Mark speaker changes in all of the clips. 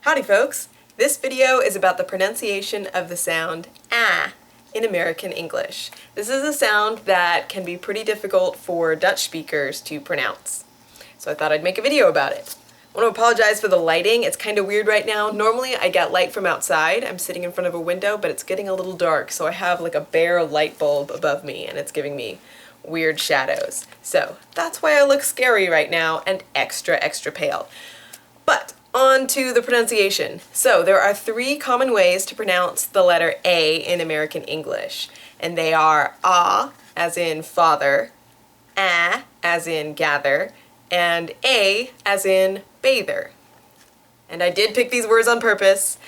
Speaker 1: Howdy folks! This video is about the pronunciation of the sound ah in American English. This is a sound that can be pretty difficult for Dutch speakers to pronounce. So I thought I'd make a video about it. I want to apologize for the lighting. It's kind of weird right now. Normally I get light from outside. I'm sitting in front of a window, but it's getting a little dark, so I have like a bare light bulb above me and it's giving me weird shadows. So that's why I look scary right now and extra pale. But on to the pronunciation. So there are three common ways to pronounce the letter A in American English. And they are ah, as in father, ah, as in gather, and a, as in bather. And I did pick these words on purpose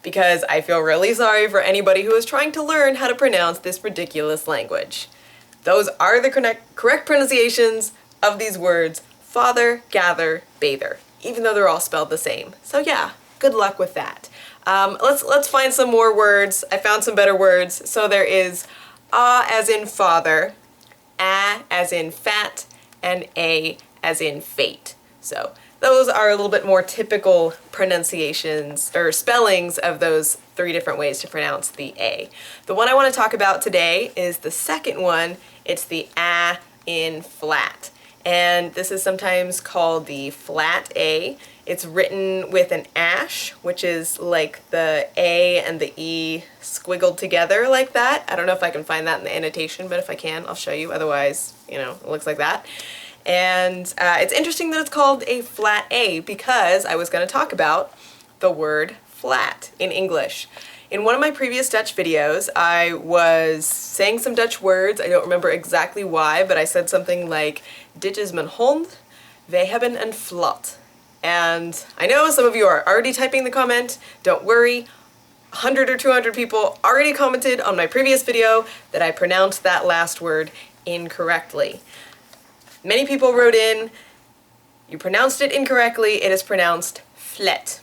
Speaker 1: because I feel really sorry for anybody who is trying to learn how to pronounce this ridiculous language. Those are the correct pronunciations of these words: father, gather, bather, even though they're all spelled the same. So yeah, good luck with that. Let's find some more words. I found some better words. So there is ah as in father, ah as in fat, and a as in fate. So those are a little bit more typical pronunciations or spellings of those three different ways to pronounce the A. The one I want to talk about today is the second one. It's the ah in flat. And this is sometimes called the flat A. It's written with an ash, which is like the A and the E squiggled together like that. I don't know if I can find that in the annotation, but if I can, I'll show you. Otherwise, it looks like that. And it's interesting that it's called a flat A because I was going to talk about the word flat in English. In one of my previous Dutch videos, I was saying some Dutch words. I don't remember exactly why, but I said something like, "Dit is mijn hond, wij hebben een flat." And I know some of you are already typing the comment. Don't worry. 100 or 200 people already commented on my previous video that I pronounced that last word incorrectly. Many people wrote in, "You pronounced it incorrectly, it is pronounced flet."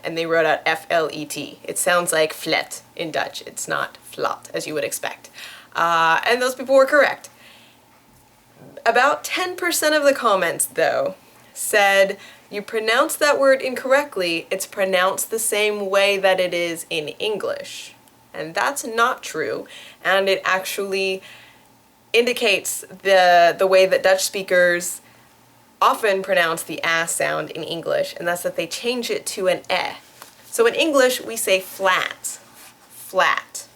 Speaker 1: And they wrote out F-L-E-T. It sounds like flet in Dutch. It's not flat, as you would expect. And those people were correct. About 10% of the comments, though, said, "You pronounced that word incorrectly. It's pronounced the same way that it is in English." And that's not true. And it actually indicates the way that Dutch speakers often pronounce the ah sound in English, and that's that they change it to an eh. So in English, we say flat, flat.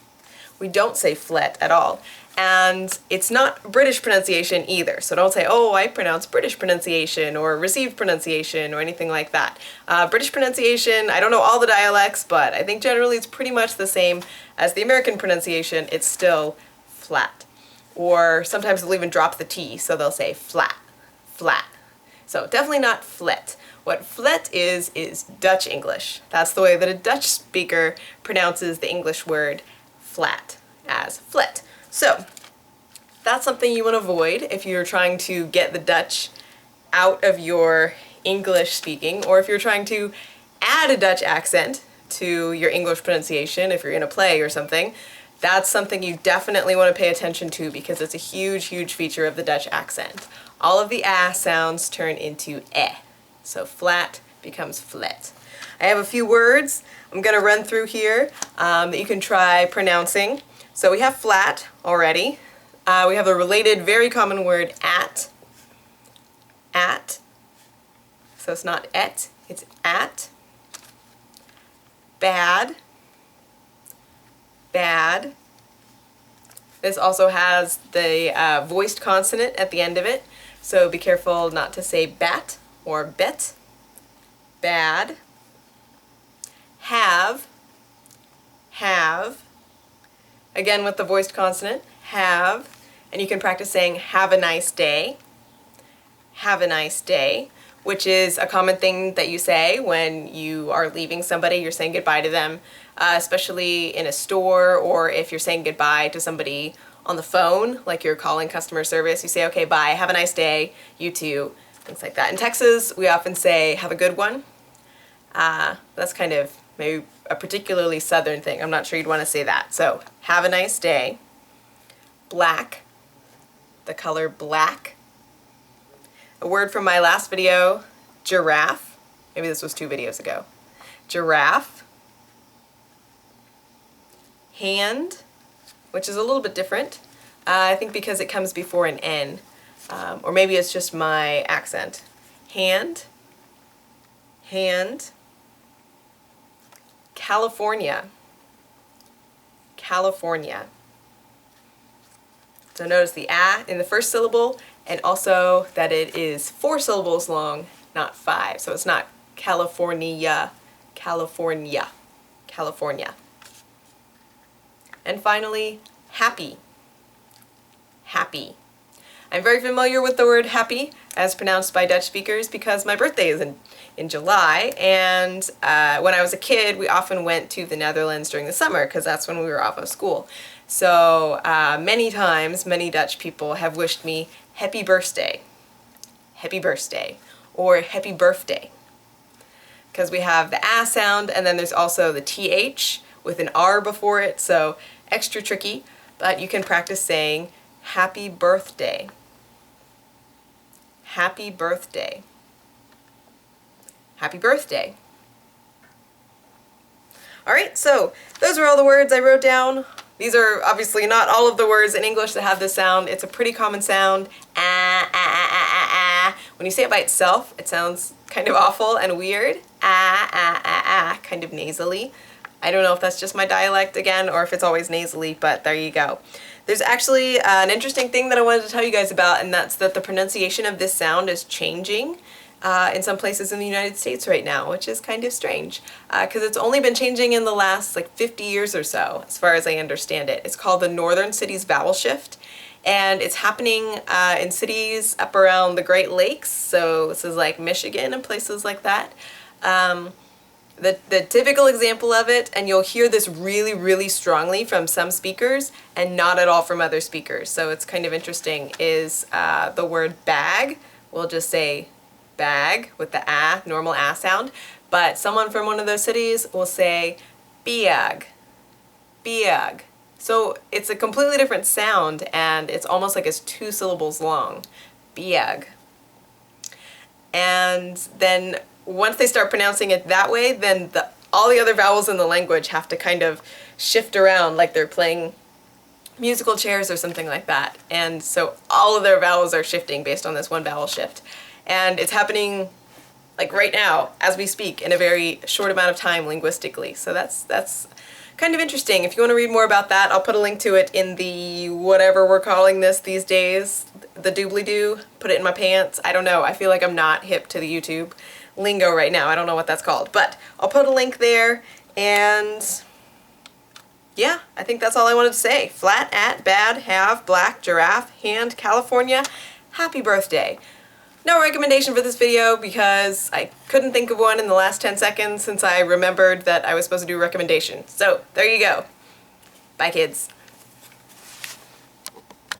Speaker 1: We don't say flet at all. And it's not British pronunciation either. So don't say, "Oh, I pronounce British pronunciation," or received pronunciation, or anything like that. British pronunciation, I don't know all the dialects, but I think generally it's pretty much the same as the American pronunciation. It's still flat. Or sometimes they'll even drop the T, so they'll say flat, flat. So definitely not flet. What flet is Dutch English. That's the way that a Dutch speaker pronounces the English word flat, as flet. So that's something you want to avoid if you're trying to get the Dutch out of your English speaking, or if you're trying to add a Dutch accent to your English pronunciation, if you're in a play or something. That's something you definitely want to pay attention to because it's a huge feature of the Dutch accent. All of the ah sounds turn into eh. So flat becomes flet. I have a few words I'm going to run through here that you can try pronouncing. So we have flat already. We have the related very common word at. At. So it's not et, it's at. Bad. Bad. This also has the voiced consonant at the end of it, so be careful not to say bat or bet. Bad. Have. Have. Again with the voiced consonant, have. And you can practice saying have a nice day. Have a nice day, which is a common thing that you say when you are leaving somebody, you're saying goodbye to them, especially in a store, or if you're saying goodbye to somebody on the phone, like you're calling customer service, you say, "Okay, bye, have a nice day, you too," things like that. In Texas, we often say, "Have a good one." That's kind of maybe a particularly southern thing. I'm not sure you'd want to say that. So, have a nice day. Black, the color black. A word from my last video, giraffe. Maybe this was 2 videos ago. giraffe, hand, which is a little bit different, I think because it comes before an N, or maybe it's just my accent. Hand, hand, California, California. So notice the ah in the first syllable, and also that it is 4 syllables long, not 5. So it's not California, California, California. And finally, happy, happy. I'm very familiar with the word happy as pronounced by Dutch speakers because my birthday is in July, and when I was a kid we often went to the Netherlands during the summer because that's when we were off of school. So many times many Dutch people have wished me happy birthday, or happy birthday, because we have the ah sound and then there's also the th with an r before it, so extra tricky, but you can practice saying happy birthday. Happy birthday. Happy birthday. Alright, so those are all the words I wrote down. These are obviously not all of the words in English that have this sound. It's a pretty common sound. Ah, ah, ah, ah, ah, ah. When you say it by itself, it sounds kind of awful and weird. Ah, ah, ah, ah, kind of nasally. I don't know if that's just my dialect again or if it's always nasally, but there you go. There's actually an interesting thing that I wanted to tell you guys about, and that's that the pronunciation of this sound is changing in some places in the United States right now, which is kind of strange because it's only been changing in the last like 50 years or so, as far as I understand it. It's called the Northern Cities Vowel Shift, and it's happening in cities up around the Great Lakes, so this is like Michigan and places like that. The typical example of it, and you'll hear this really, really strongly from some speakers and not at all from other speakers, so it's kind of interesting, is the word bag. We'll just say bag with the ah, normal ah sound, but someone from one of those cities will say biag, biag. So it's a completely different sound, and it's almost like it's 2 syllables long, biag. And then once they start pronouncing it that way, then all the other vowels in the language have to kind of shift around like they're playing musical chairs or something like that. And so all of their vowels are shifting based on this one vowel shift. And it's happening like right now as we speak in a very short amount of time linguistically. So that's kind of interesting. If you want to read more about that, I'll put a link to it in the whatever we're calling this these days, the doobly-doo, put it in my pants. I don't know. I feel like I'm not hip to the YouTube lingo right now. I don't know what that's called, but I'll put a link there, and yeah, I think that's all I wanted to say. Flat, at, bad, have, black, giraffe, hand, California, happy birthday. No recommendation for this video because I couldn't think of one in the last 10 seconds since I remembered that I was supposed to do a recommendation. So there you go. Bye kids.